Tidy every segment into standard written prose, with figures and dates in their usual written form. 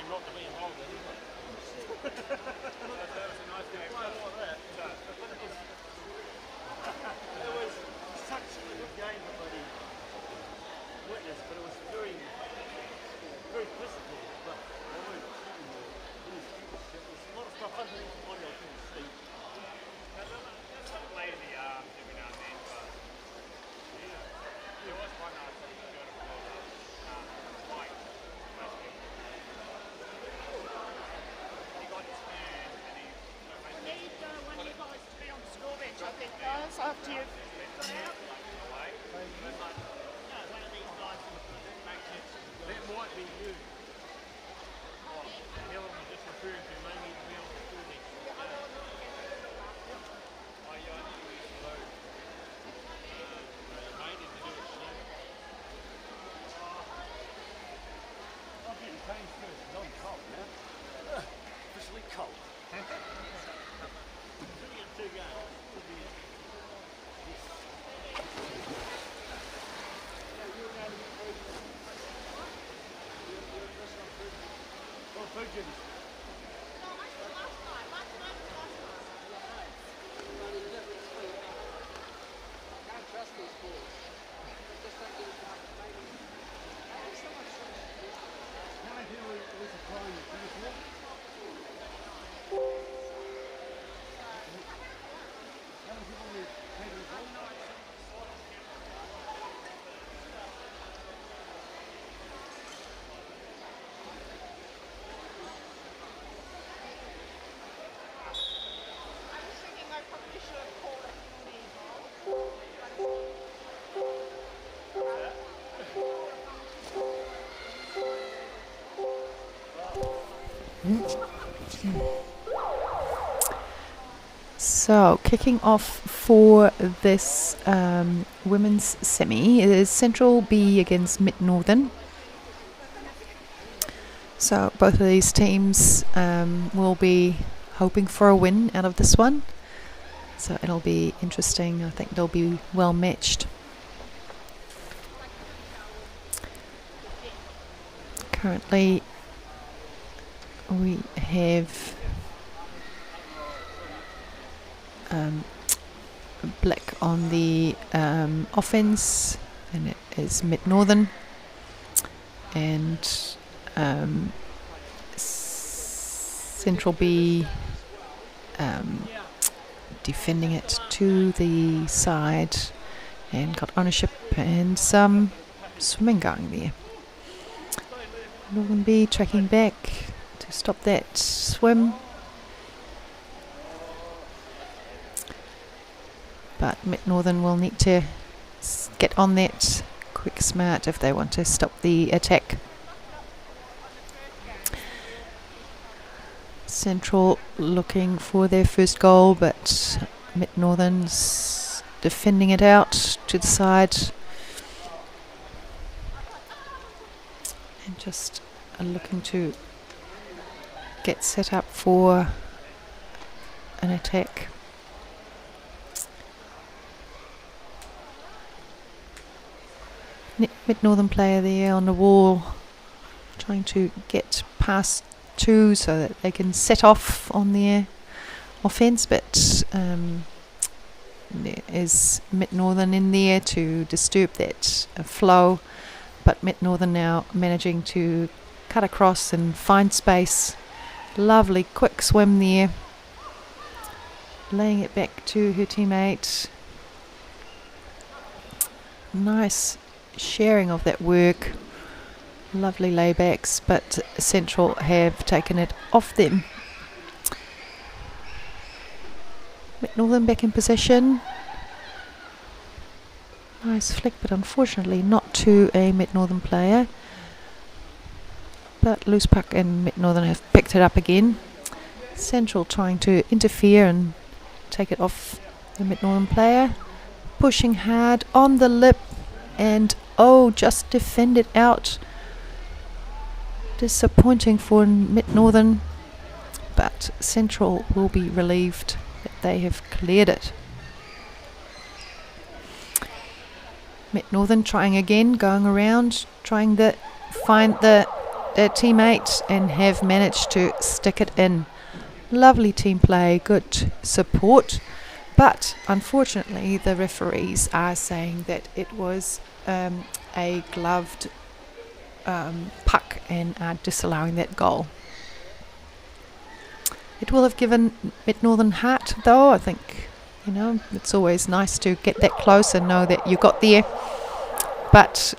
not to be involved in, isn't it? That was a nice game. It was such a good game for bloody witness, but it was very, very physical. But they weren't shooting well. It was a lot of stuff underneath the body I couldn't see. There's some blade in the arms every now and then, but there was one I think you got to pull up Mike. He got his hand and he Need one of you guys to be on the score bench, I think, guys, after you've got out. No, one of these guys makes sense. That might be you. What Helen was just referring to, may need to be on the school next week. May need to do it soon. I'm getting changed first, because I'm cold now. Officially cold. Should be in 2 games. Should be in. Well, food Jimmy. Can't trust these boys. They just don't get it right. How many people was applying to this one? How many people were taking the ball? I was thinking I probably should have called it penalty. So, kicking off for this women's semi is Central B against Mid Northern. So, both of these teams will be hoping for a win out of this one. So, it'll be interesting. I think they'll be well matched. Currently, we have Black on the offense, and it is Mid Northern, and Central B defending it to the side and got ownership and some swimming going there. Northern B tracking back to stop that swim. But Mid Northern will need to get on that quick smart if they want to stop the attack. Central looking for their first goal, but Mid Northern's defending it out to the side. And just looking to get set up for an attack. Mid Northern player there on the wall, trying to get past 2 so that they can set off on their offence, but there is Mid Northern in there to disturb that flow. But Mid Northern now managing to cut across and find space. Lovely quick swim there, laying it back to her teammate. Nice sharing of that work. Lovely laybacks, but Central have taken it off them. Mid Northern back in possession. Nice flick, but unfortunately not to a Mid Northern player. But loose puck and Mid Northern have picked it up again. Central trying to interfere and take it off the Mid Northern player. Pushing hard on the lip and just defended out. Disappointing for Mid Northern, but Central will be relieved that they have cleared it. Mid Northern trying again, going around, trying to find the a teammate and have managed to stick it in. Lovely team play, good support, but unfortunately the referees are saying that it was a gloved puck and are disallowing that goal. It will have given Mid Northern heart though. I think, you know, it's always nice to get that close and know that you got there, but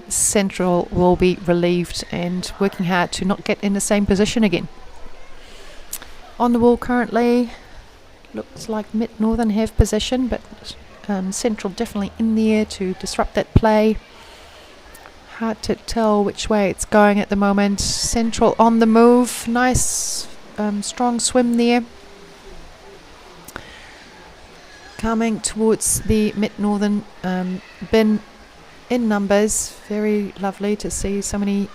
Central will be relieved and working hard to not get in the same position again. On the wall currently, looks like Mid Northern have possession, but Central definitely in there to disrupt that play. Hard to tell which way it's going at the moment. Central on the move. Nice strong swim there. Coming towards the Mid Northern bin in numbers. Very lovely to see so many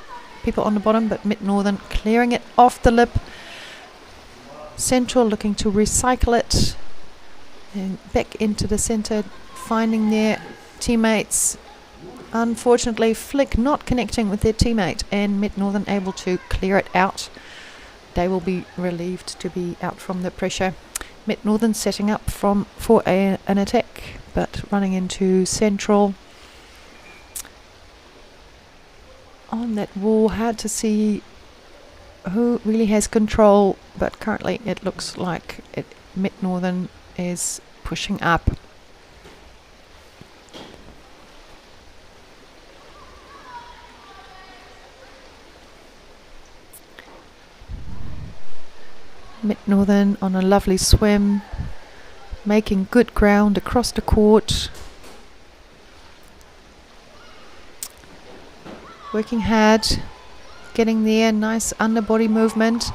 people on the bottom, but Mid Northern clearing it off the lip. Central looking to recycle it and back into the centre, finding their teammates. Unfortunately, Flick not connecting with their teammate and Mid Northern able to clear it out. They will be relieved to be out from the pressure. Mid Northern setting up for an attack, but running into Central. On that wall, hard to see who really has control, but currently it looks like Mid Northern is pushing up. Mid Northern on a lovely swim, making good ground across the court. Working hard, getting there, nice underbody movement.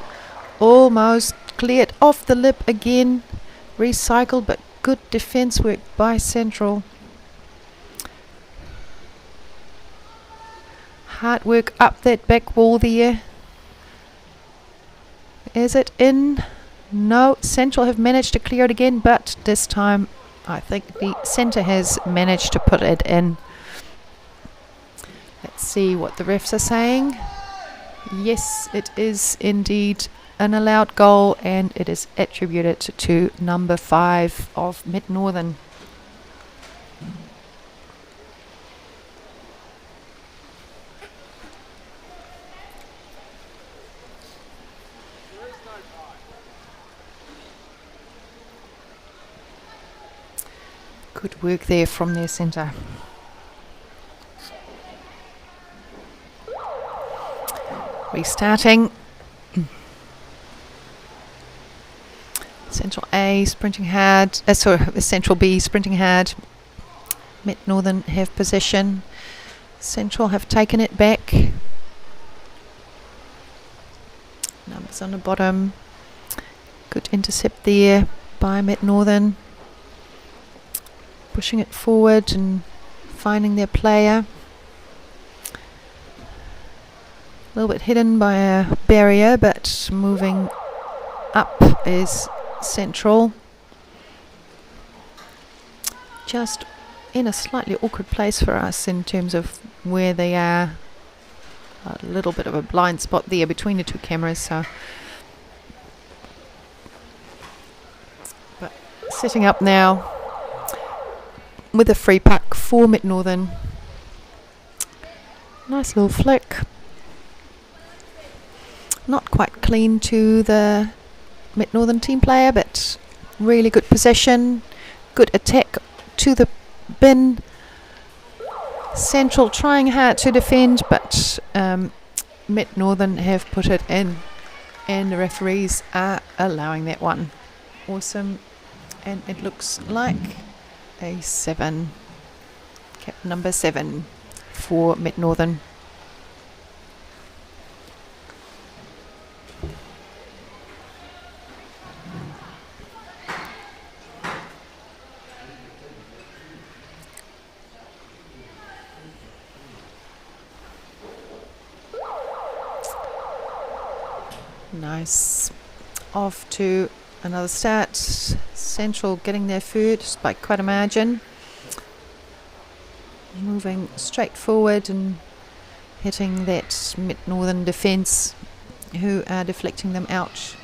Almost cleared off the lip again, recycled, but good defense work by Central. Hard work up that back wall there. Is it in? No, Central have managed to clear it again, but this time I think the centre has managed to put it in. Let's see what the refs are saying. Yes, it is indeed an allowed goal, and it is attributed to number 5 of Mid Northern. Good work there from their centre. Restarting. Central A sprinting hard. Central B sprinting hard. Mid Northern have possession. Central have taken it back. Numbers on the bottom. Good intercept there by Mid Northern. Pushing it forward and finding their player. A little bit hidden by a barrier, but moving up is Central. Just in a slightly awkward place for us in terms of where they are. A little bit of a blind spot there between the two cameras. So, but setting up now with a free puck for Mid Northern. Nice little flick. Not quite clean to the Mid Northern team player, but really good possession. Good attack to the bin. Central trying hard to defend, but Mid Northern have put it in, and the referees are allowing that one. Awesome. And it looks like a 7, cap number 7 for Mid Northern. Nice. Off to another start. Central getting their first by quite a margin. Moving straight forward and hitting that Mid Northern defence, who are deflecting them out.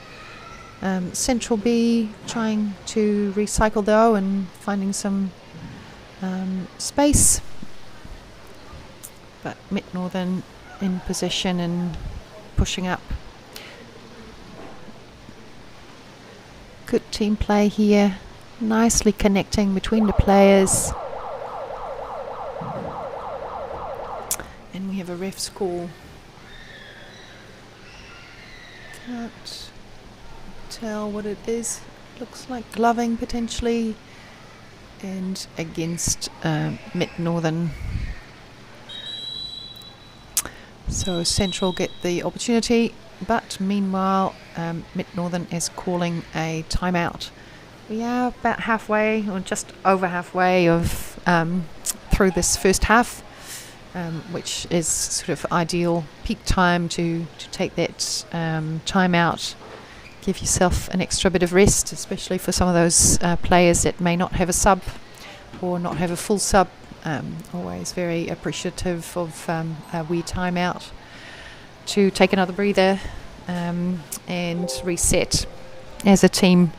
Central B trying to recycle though and finding some space, but Mid Northern in possession and pushing up. Good team play here, nicely connecting between the players. And we have a ref's call. Can't tell what it is. Looks like gloving potentially, and against Mid Northern. So Central get the opportunity, but meanwhile Mid Northern is calling a timeout. We are about halfway, or just over halfway of through this first half, which is sort of ideal peak time to take that timeout. Give yourself an extra bit of rest, especially for some of those players that may not have a sub or not have a full sub. Always very appreciative of a wee timeout to take another breather and reset as a team.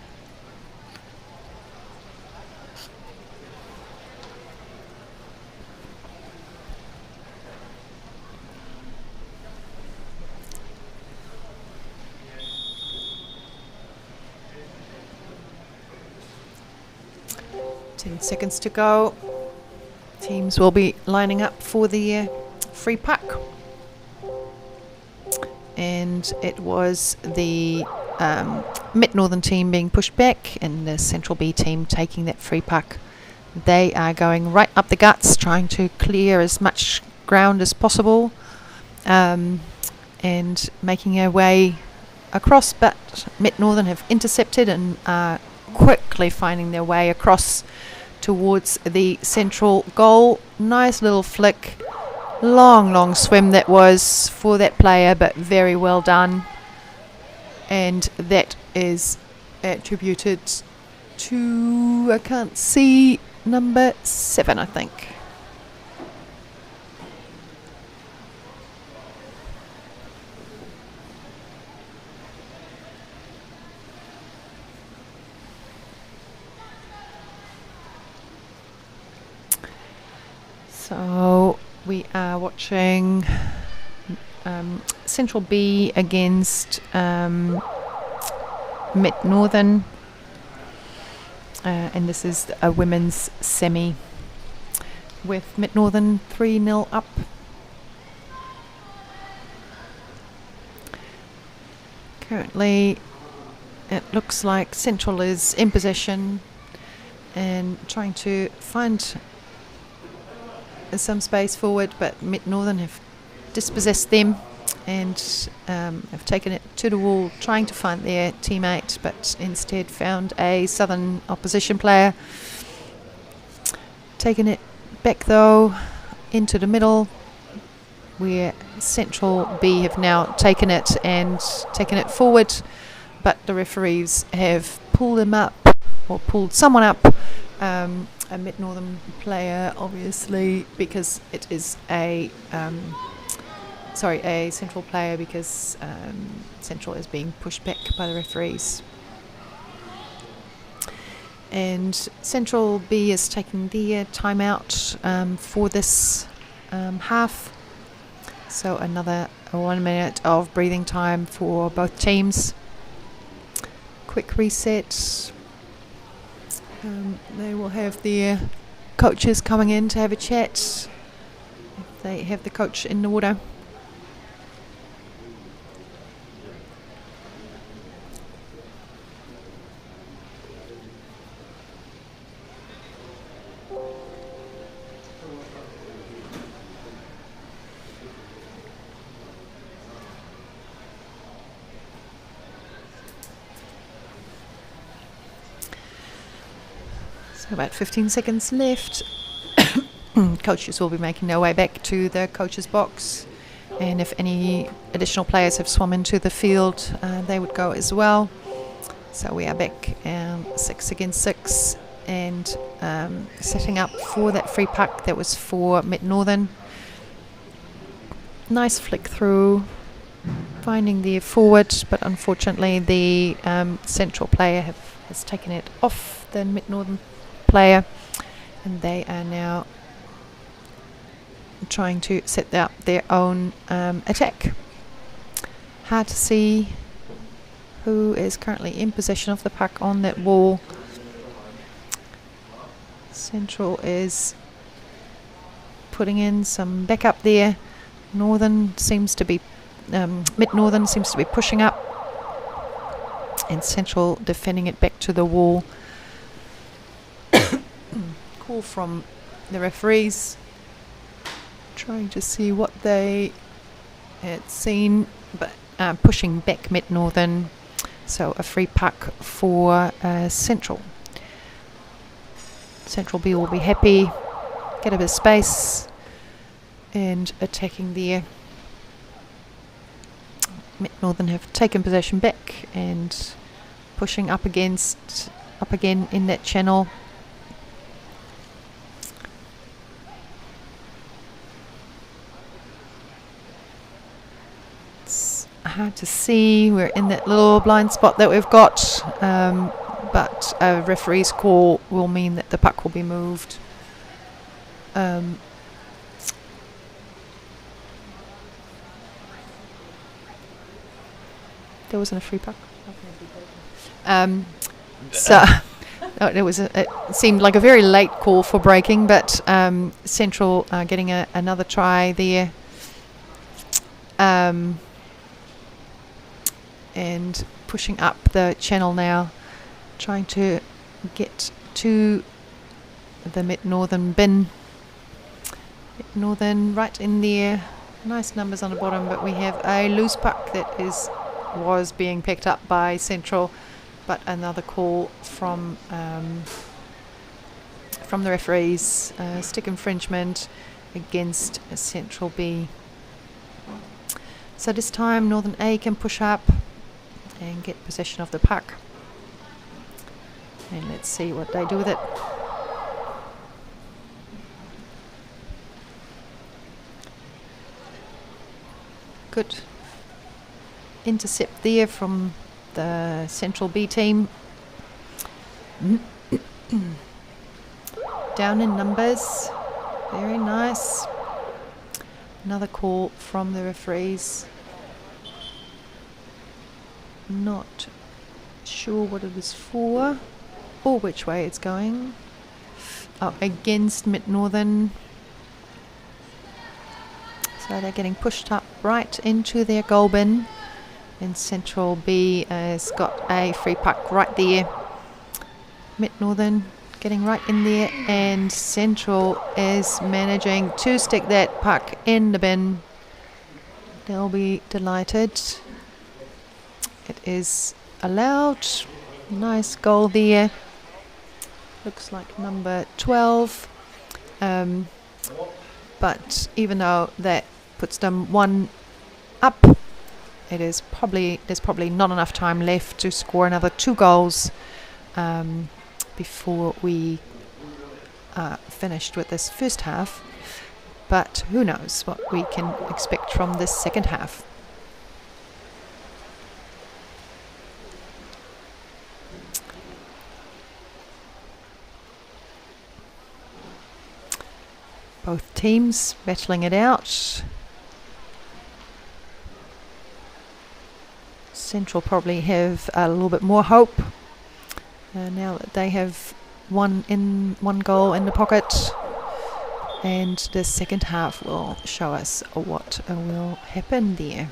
Seconds to go. Teams will be lining up for the free puck, and it was the Mid Northern team being pushed back and the Central B team taking that free puck. They are going right up the guts, trying to clear as much ground as possible and making their way across, but Mid Northern have intercepted and are quickly finding their way across towards the Central goal. Nice little flick, long swim that was for that player, but very well done, and that is attributed to, I can't see, number 7 I think. So we are watching Central B against Mid Northern, and this is a women's semi with Mid Northern 3-0 up. Currently it looks like Central is in possession and trying to find some space forward, but Mid Northern have dispossessed them and have taken it to the wall, trying to find their teammate, but instead found a Southern opposition player. Taking it back though into the middle, where Central B have now taken it and taken it forward, but the referees have pulled them up, or pulled someone up, a Mid Northern player obviously, because it is a Central player, because Central is being pushed back by the referees. And Central B is taking their timeout for this half. So another 1 minute of breathing time for both teams. Quick reset. They will have their coaches coming in to have a chat if they have the coach in the water. So about 15 seconds left. Coaches will be making their way back to the coach's box, and if any additional players have swum into the field, they would go as well. So we are back 6 against 6 and setting up for that free puck that was for Mid Northern. Nice flick through, finding the forward, but unfortunately the central player has taken it off the mid-northern player, and they are now trying to set up their own attack. Hard to see who is currently in possession of the puck on that wall. Central is putting in some backup there. Northern seems to be mid-northern seems to be pushing up, and Central defending it back to the wall. Call from the referees, trying to see what they had seen, but pushing back mid-northern, so a free puck for Central. Central B will be happy, get a bit of space, and attacking there. Mid-northern have taken possession back and pushing up again in that channel. It's hard to see, we're in that little blind spot that we've got, but a referee's call will mean that the puck will be moved. There wasn't a free puck. So it seemed like a very late call for breaking, but Central getting another try there, and pushing up the channel now, trying to get to the mid-northern bin. Mid-northern right in there, nice numbers on the bottom, but we have a loose puck that was being picked up by Central, but another call from the referees, stick infringement against Central B. So this time Northern A can push up and get possession of the puck, and let's see what they do with it. Good intercept there from the Central B team. Down in numbers, very nice. Another call from the referees. Not sure what it is for or which way it's going. Oh, against mid-northern. So they're getting pushed up right into their goal bin, and Central B has got a free puck right there. Mid-northern getting right in there, and Central is managing to stick that puck in the bin. They'll be delighted. It is allowed. Nice goal there. Looks like number 12. But even though that puts them one up, there's probably not enough time left to score another 2 goals before we are finished with this first half. But who knows what we can expect from this second half. Both teams battling it out. Central probably have a little bit more hope now that they have one goal in the pocket, and the second half will show us what will happen there.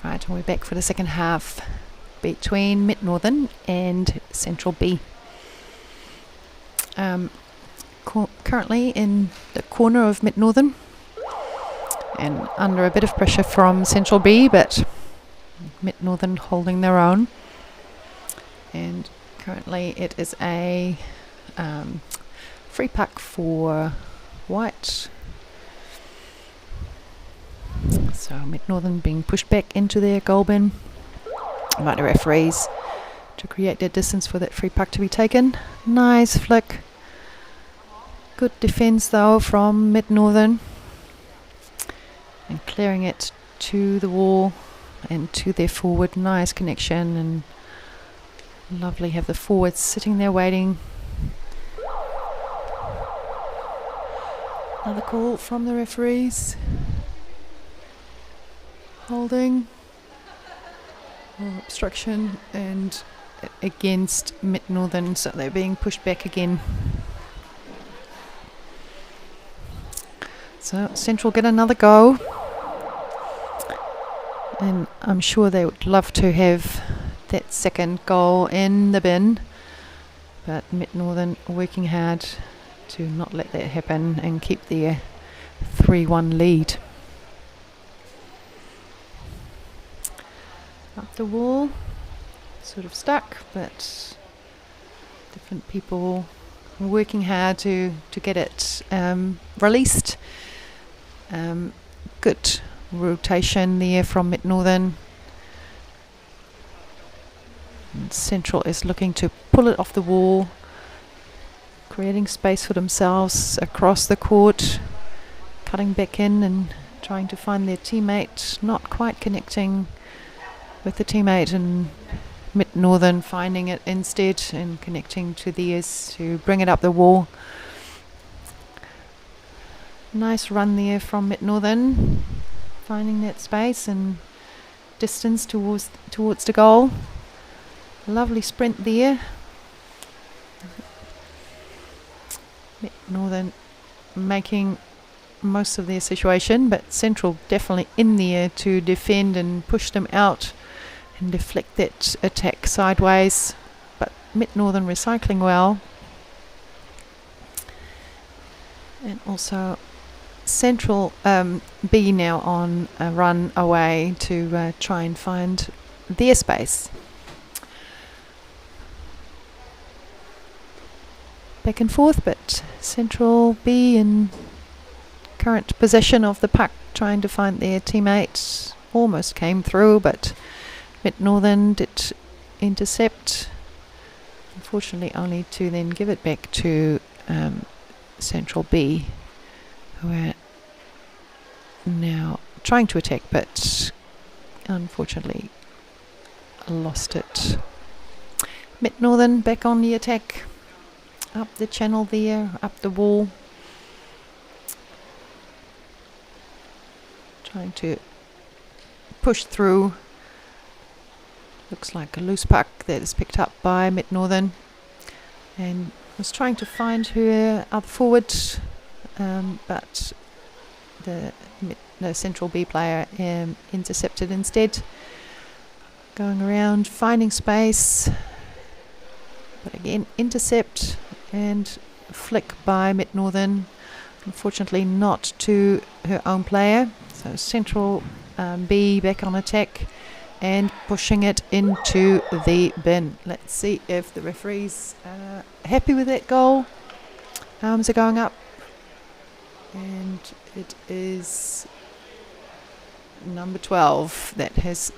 Right, and we're back for the second half between Mid Northern and Central B. Currently in the corner of Mid Northern and under a bit of pressure from Central B, but Mid Northern holding their own. And currently it is a free puck for White. So Mid Northern being pushed back into their goal bin by the referees to create that distance for that free puck to be taken. Nice flick. Good defence though from Mid Northern. And clearing it to the wall and to their forward. Nice connection, and lovely have the forwards sitting there waiting. Another call from the referees. Holding or obstruction and against Mid Northern, so they're being pushed back again. So Central get another go, and I'm sure they would love to have that second goal in the bin, but Mid Northern working hard to not let that happen and keep their 3-1 lead. Up the wall, sort of stuck, but different people working hard to get it released. Good rotation there from Mid Northern. And Central is looking to pull it off the wall, creating space for themselves across the court, cutting back in and trying to find their teammate, not quite connecting with the teammate, and Mid Northern finding it instead and connecting to theirs to bring it up the wall. Nice run there from Mid Northern, finding that space and distance towards the goal. Lovely sprint there. Mid Northern making most of their situation, but Central definitely in there to defend and push them out and deflect that attack sideways, but Mid Northern recycling well. And also Central B now on a run away to try and find their space. Back and forth, but Central B in current possession of the puck, trying to find their teammates. Almost came through, but Mid Northern did intercept. Unfortunately, only to then give it back to Central B, who are now trying to attack, but unfortunately lost it. Mid Northern back on the attack, up the channel there, up the wall, trying to push through. Looks like a loose puck that is picked up by Mid Northern, and was trying to find her other forward, but the Central B player intercepted instead. Going around, finding space, but again intercept and flick by Mid Northern. Unfortunately not to her own player, so Central B back on attack and pushing it into the bin. Let's see if the referees are happy with that goal. Arms are going up, and it is number 12 that has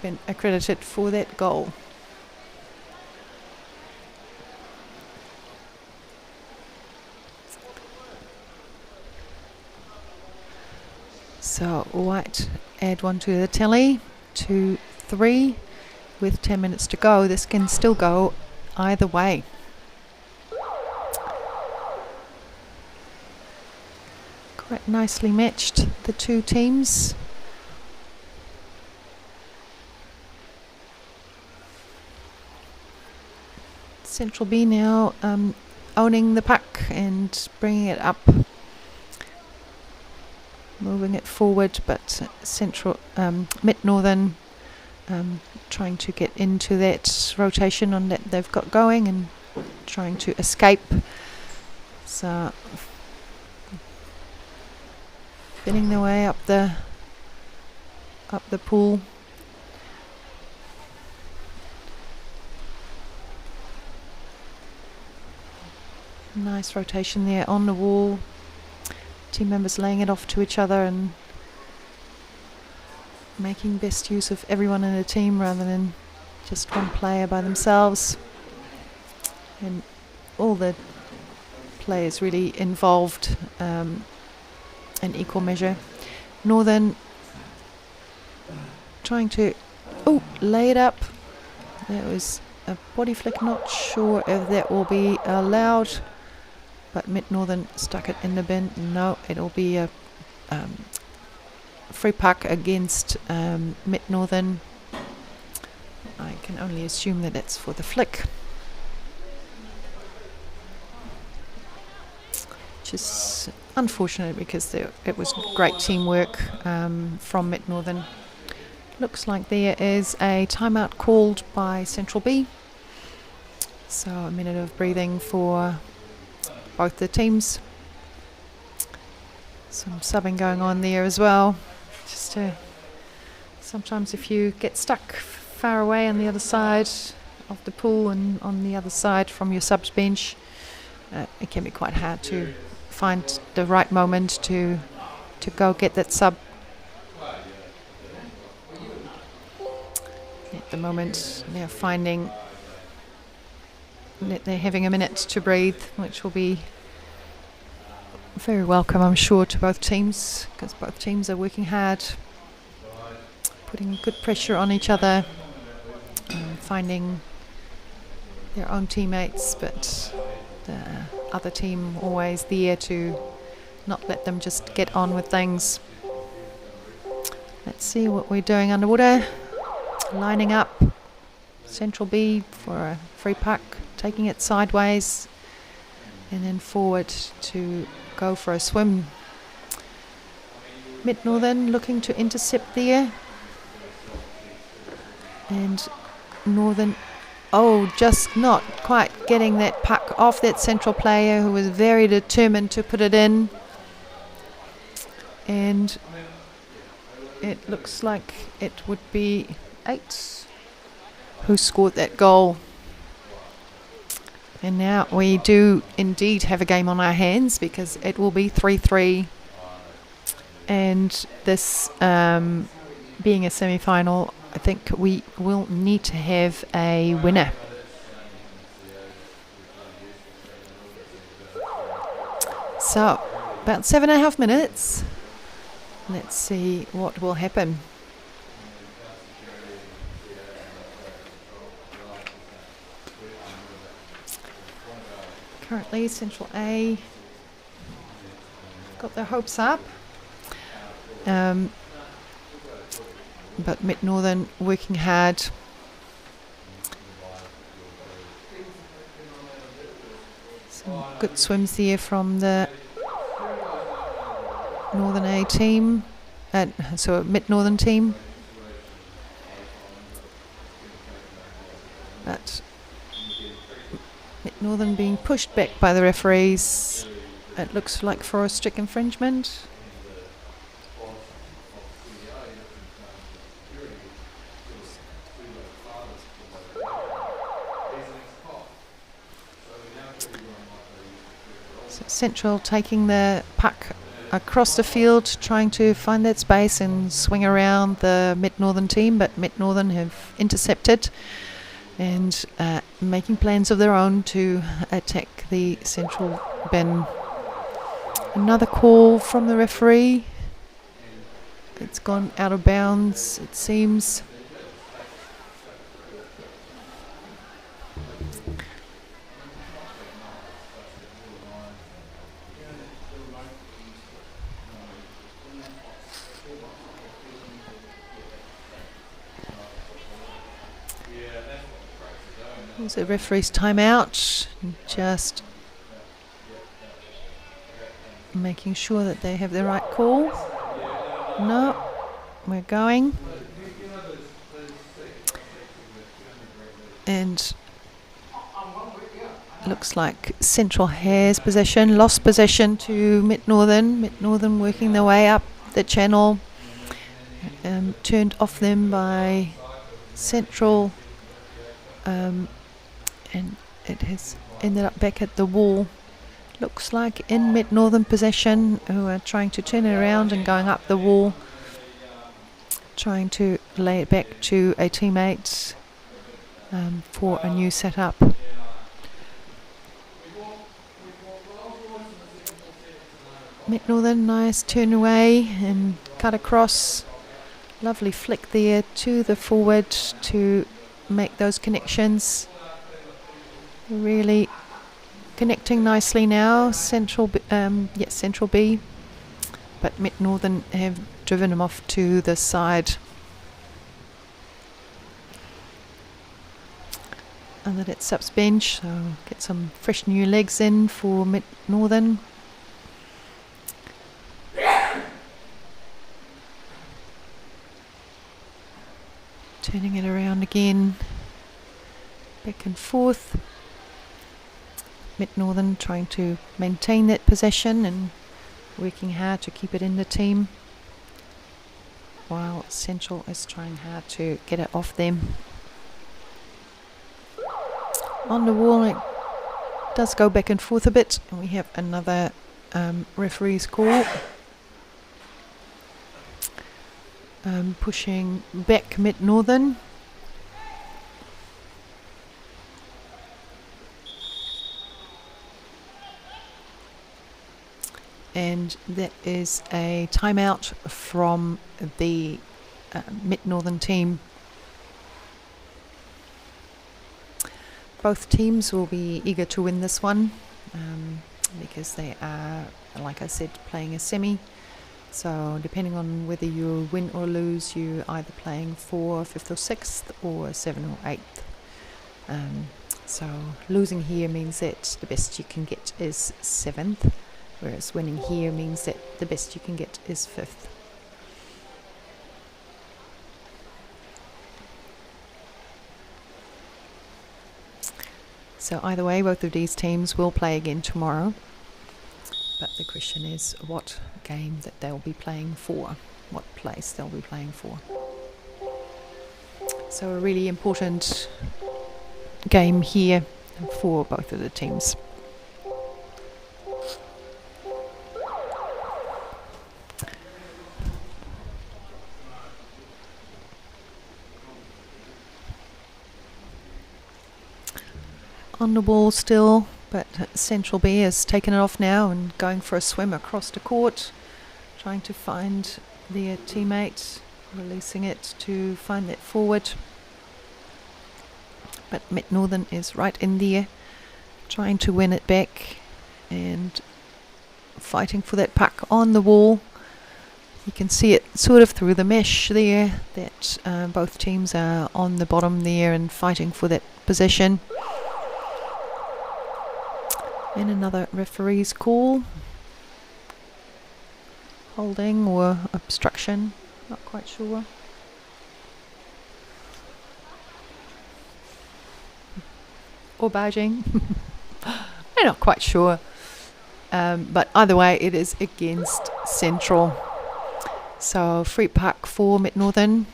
been accredited for that goal. So White add one to the tally, 2-3 with 10 minutes to go. This can still go either way. Quite nicely matched, the two teams. Central B now owning the puck and bringing it up. moving it forward, but central Mid Northern trying to get into that rotation on that they've got going and trying to escape. So spinning their way up the pool. Nice rotation there on the wall. Team members laying it off to each other and making best use of everyone in the team rather than just one player by themselves. And all the players really involved in equal measure. Northern trying to lay it up. That was a body flick, not sure if that will be allowed, but Mid Northern stuck it in the bin. No, it'll be a free puck against Mid Northern. I can only assume that it's for the flick, which is unfortunate because it was great teamwork from Mid Northern. Looks like there is a timeout called by Central B, so a minute of breathing for both the teams. Some subbing going on there as well. Just to sometimes if you get stuck far away on the other side of the pool and on the other side from your subs bench, it can be quite hard to find the right moment to go get that sub. At the moment they're finding that they're having a minute to breathe, which will be very welcome, I'm sure, to both teams, because both teams are working hard, putting good pressure on each other, finding their own teammates, but the other team always there to not let them just get on with things. Let's see what we're doing underwater. Lining up Central B for a free puck, taking it sideways and then forward to go for a swim. Mid Northern looking to intercept there, and Northern just not quite getting that puck off that central player who was very determined to put it in, and it looks like it would be 8 who scored that goal. And now we do indeed have a game on our hands, because it will be 3-3, and this being a semi-final, I think we will need to have a winner. So about 7.5 minutes. Let's see what will happen. Currently Central A got their hopes up, but Mid Northern working hard. Some good swims there from the Northern A team, so Mid Northern team, but Mid Northern being pushed back by the referees. It looks like for a strict infringement. So Central taking the puck across the field, trying to find that space and swing around the Mid Northern team, but Mid Northern have intercepted and making plans of their own to attack the central bin. Another call from the referee. It's gone out of bounds, it seems. There's a referee's timeout, just making sure that they have the right call. No, we're going. And looks like Central has possession, lost possession to Mid Northern. Mid Northern working their way up the channel. Turned off them by Central. And it has ended up back at the wall. Looks like in Mid Northern possession, who are trying to turn it around and going up the wall. Trying to lay it back to a teammate for a new setup. Mid Northern, nice turn away and cut across. Lovely flick there to the forward to make those connections. Really connecting nicely now. Central B, but Mid Northern have driven them off to the side. And then it's subs bench, so get some fresh new legs in for Mid Northern. Turning it around again, back and forth. Mid Northern trying to maintain that possession and working hard to keep it in the team, while Central is trying hard to get it off them. On the wall it does go back and forth a bit, and we have another referee's call. Pushing back Mid Northern. And that is a timeout from the Mid Northern team. Both teams will be eager to win this one because they are, like I said, playing a semi. So depending on whether you win or lose, you're either playing for 5th or 6th or 7th or 8th. So losing here means that the best you can get is 7th, whereas winning here means that the best you can get is 5th. So either way, both of these teams will play again tomorrow. But the question is what game that they'll be playing for, what place they'll be playing for. So a really important game here for both of the teams. On the ball still, but Central B has taken it off now and going for a swim across the court, trying to find their teammate, releasing it to find that forward. But Mid Northern is right in there, trying to win it back and fighting for that puck on the wall. You can see it sort of through the mesh there, that both teams are on the bottom there and fighting for that possession. And another referee's call. Holding or obstruction, not quite sure. Or barging, I'm not quite sure. But either way, it is against Central. So free puck for Mid Northern.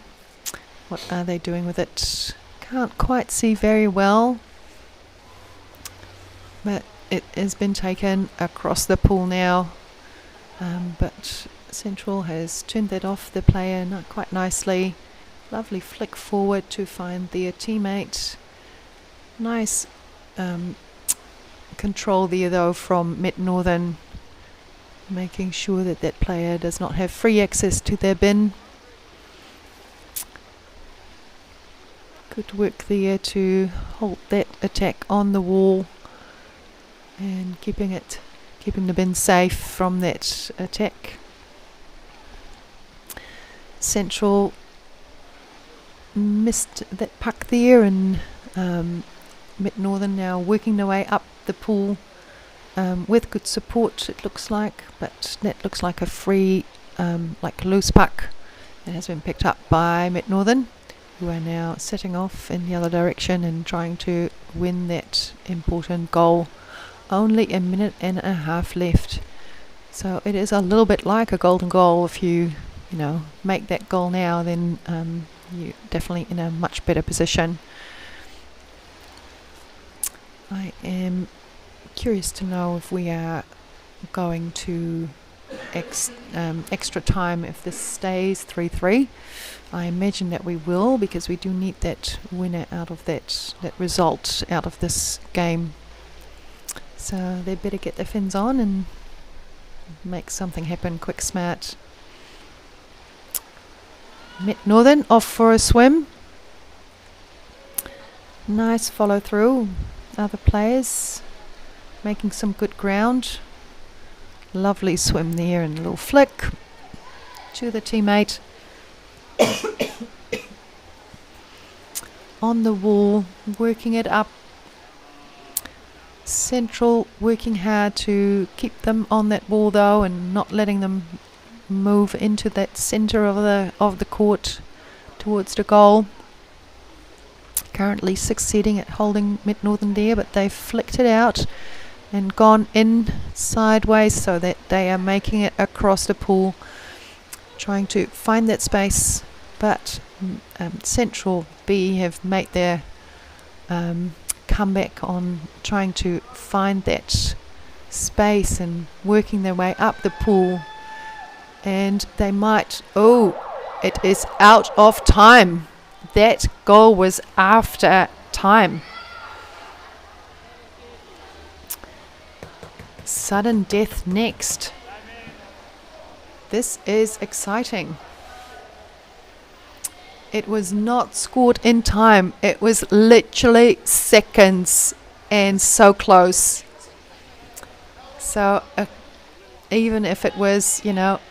What are they doing with it? Can't quite see very well. But it has been taken across the pool now, but Central has turned that off the player quite nicely. Lovely flick forward to find their teammate. Nice control there though from Mid Northern, making sure that that player does not have free access to their bin. Good work there to hold that attack on the wall and keeping the bin safe from that attack. Central missed that puck there, and Mid Northern now working their way up the pool with good support, it looks like, but that looks like a free like a loose puck. It has been picked up by Met Northern, who are now setting off in the other direction and trying to win that important goal. Only a minute and a half left. So it is a little bit like a golden goal. If you make that goal now, then you're definitely in a much better position. I am curious to know if we are going to extra time if this stays 3-3. I imagine that we will, because we do need that winner out of that result out of this game. So they better get their fins on and make something happen quick, smart. Met Northern off for a swim. Nice follow through. Other players making some good ground. Lovely swim there and a little flick to the teammate. On the wall, working it up. Central working hard to keep them on that ball though, and not letting them move into that centre of the court towards the goal. Currently succeeding at holding Met Northern there, but they've flicked it out and gone in sideways so that they are making it across the pool, trying to find that space. But Central B have made their comeback on trying to find that space and working their way up the pool. And they might... Oh, it is out of time. That goal was after time. Sudden death next. This is exciting. It was not scored in time. It was literally seconds and so close. So even if it was,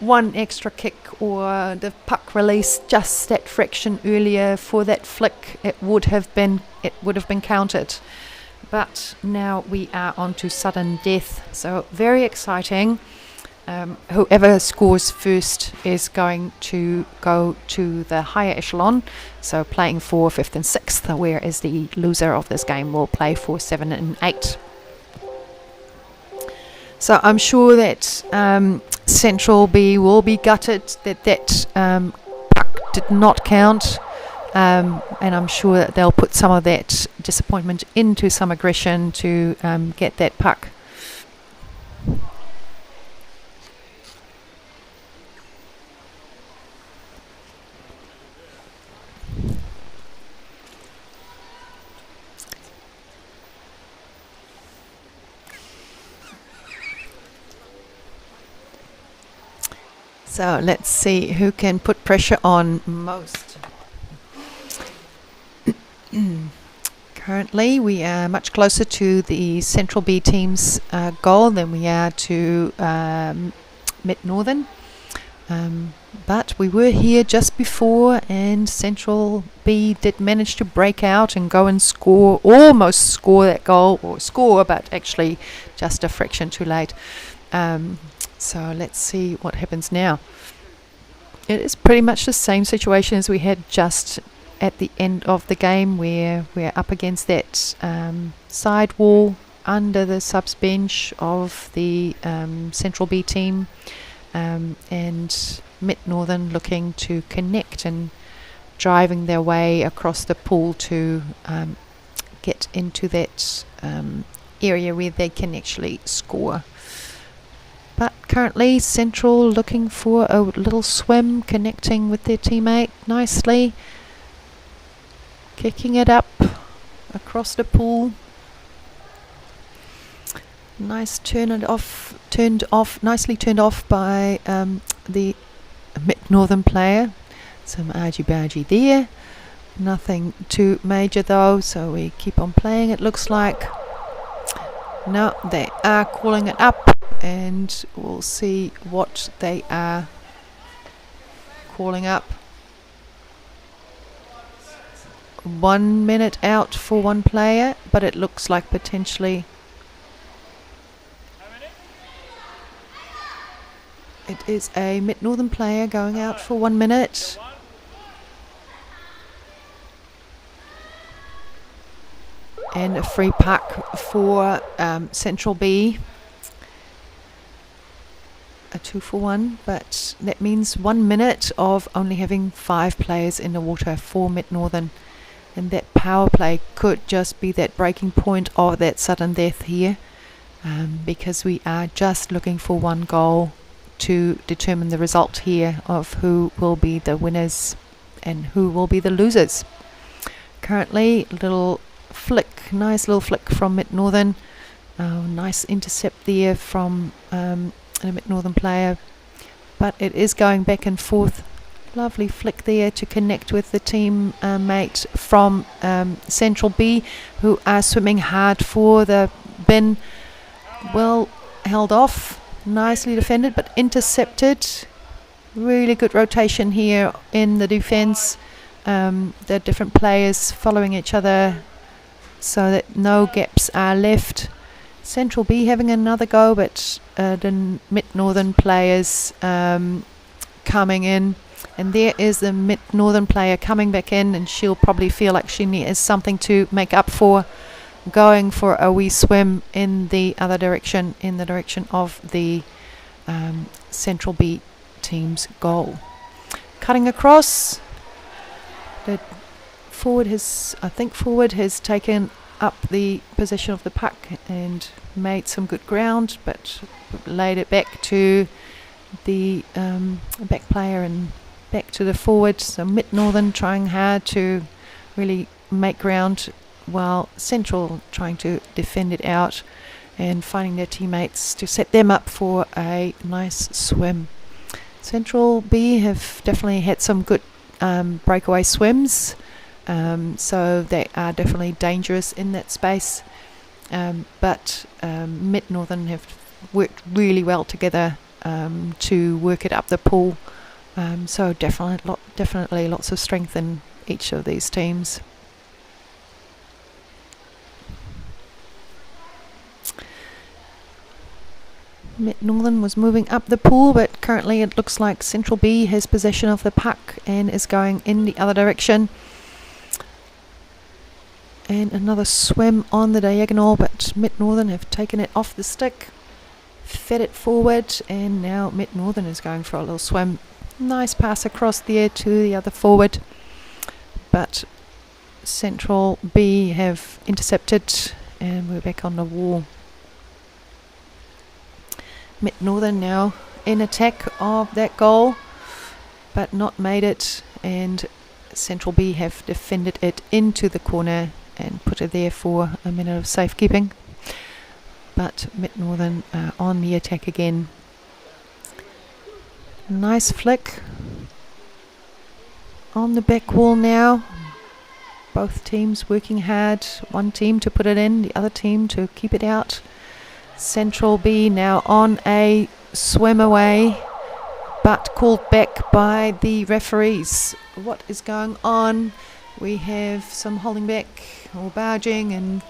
one extra kick or the puck release just that fraction earlier for that flick, it would have been counted. But now we are on to sudden death. So very exciting. Whoever scores first is going to go to the higher echelon, so playing for 5th and 6th, whereas the loser of this game will play for 7 and 8. So I'm sure that Central B will be gutted that puck did not count, and I'm sure that they'll put some of that disappointment into some aggression to get that puck. So let's see who can put pressure on most. Currently we are much closer to the Central B team's goal than we are to Met Northern. But we were here just before, and Central B did manage to break out and go and almost score that goal, but actually just a fraction too late. So let's see what happens now. It is pretty much the same situation as we had just at the end of the game, where we're up against that side wall under the subs bench of the Central B team, and Met Northern looking to connect and driving their way across the pool to get into that area where they can actually score. But currently Central looking for a little swim, connecting with their teammate nicely, kicking it up across the pool. Nicely turned off by the Met Northern player. Some argy-bargy there. Nothing too major though, so we keep on playing, it looks like. No, they are calling it up, and we'll see what they are calling up. 1 minute out for one player, but it looks like potentially it It is a Mid Northern player going out for 1 minute. And a free puck for Central B. A 2-for-1, but that means 1 minute of only having 5 players in the water for Mid Northern. And that power play could just be that breaking point of that sudden death here, because we are just looking for 1 goal to determine the result here of who will be the winners and who will be the losers. Currently, little flick, nice little flick from Mid Northern. Nice intercept there from a Mid Northern player, but it is going back and forth. Lovely flick there to connect with the team mate from Central B, who are swimming hard for the bin. Well held off, nicely defended but intercepted. Really good rotation here in the defence. The different players following each other so that no gaps are left. Central B having another go, but the Mid Northern players coming in. And there is the Mid Northern player coming back in, and she'll probably feel like she has something to make up for, going for a wee swim in the other direction, in the direction of the Central B team's goal. Cutting across, the forward has taken up the position of the puck and made some good ground, but laid it back to the back player and back to the forward. So Mid Northern trying hard to really make ground, while Central trying to defend it out and finding their teammates to set them up for a nice swim. Central B have definitely had some good breakaway swims, so they are definitely dangerous in that space, but Mid Northern have worked really well together to work it up the pool. So definitely lots of strength in each of these teams. Mid Northern was moving up the pool, but currently it looks like Central B has possession of the puck and is going in the other direction. And another swim on the diagonal, but Mid Northern have taken it off the stick, fed it forward, and now Mid Northern is going for a little swim. Nice pass across there to the other forward, but Central B have intercepted, and we're back on the wall. Mid Northern now in attack of that goal, but not made it, and Central B have defended it into the corner and put it there for a minute of safekeeping. But Mid Northern on the attack again. Nice flick on the back wall now. Both teams working hard. One team to put it in, the other team to keep it out. Central B now on a swim away, but called back by the referees. What is going on? We have some holding back or barging, and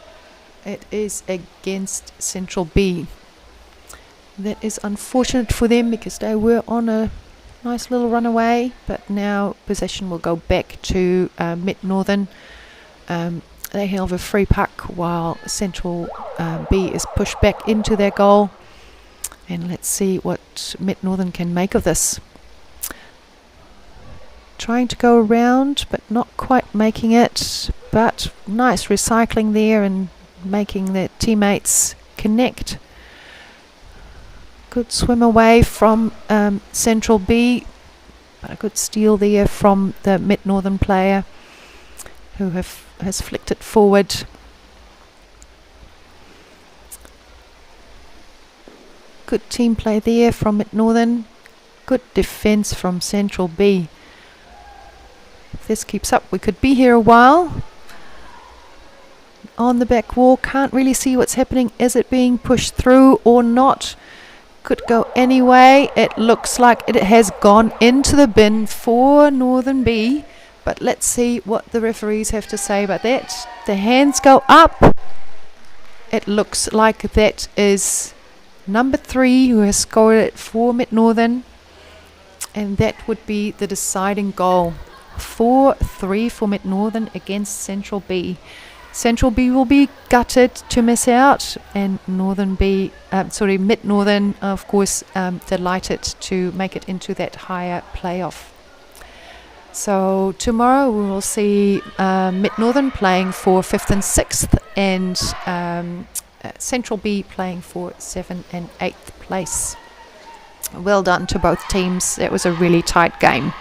it is against Central B. That is unfortunate for them because they were on a nice little runaway, but now possession will go back to Mid Northern. They have a free puck while Central B is pushed back into their goal. And let's see what Mid Northern can make of this. Trying to go around, but not quite making it. But nice recycling there and making their teammates connect. Good swim away from Central B, but a good steal there from the Mid Northern player who has flicked it forward. Good team play there from Mid Northern. Good defence from Central B. If this keeps up, we could be here a while. On the back wall, can't really see what's happening. Is it being pushed through or not? Could go anyway. It looks like it has gone into the bin for Northern B, but let's see what the referees have to say about that. The hands go up. It looks like that is number 3 who has scored it for Mid Northern. and that would be the deciding goal. 4-3 for Mid Northern against Central B. Central B will be gutted to miss out, and Mid Northern, of course, delighted to make it into that higher playoff. So tomorrow we will see Mid Northern playing for 5th and 6th, and Central B playing for 7th and 8th place. Well done to both teams. It was a really tight game.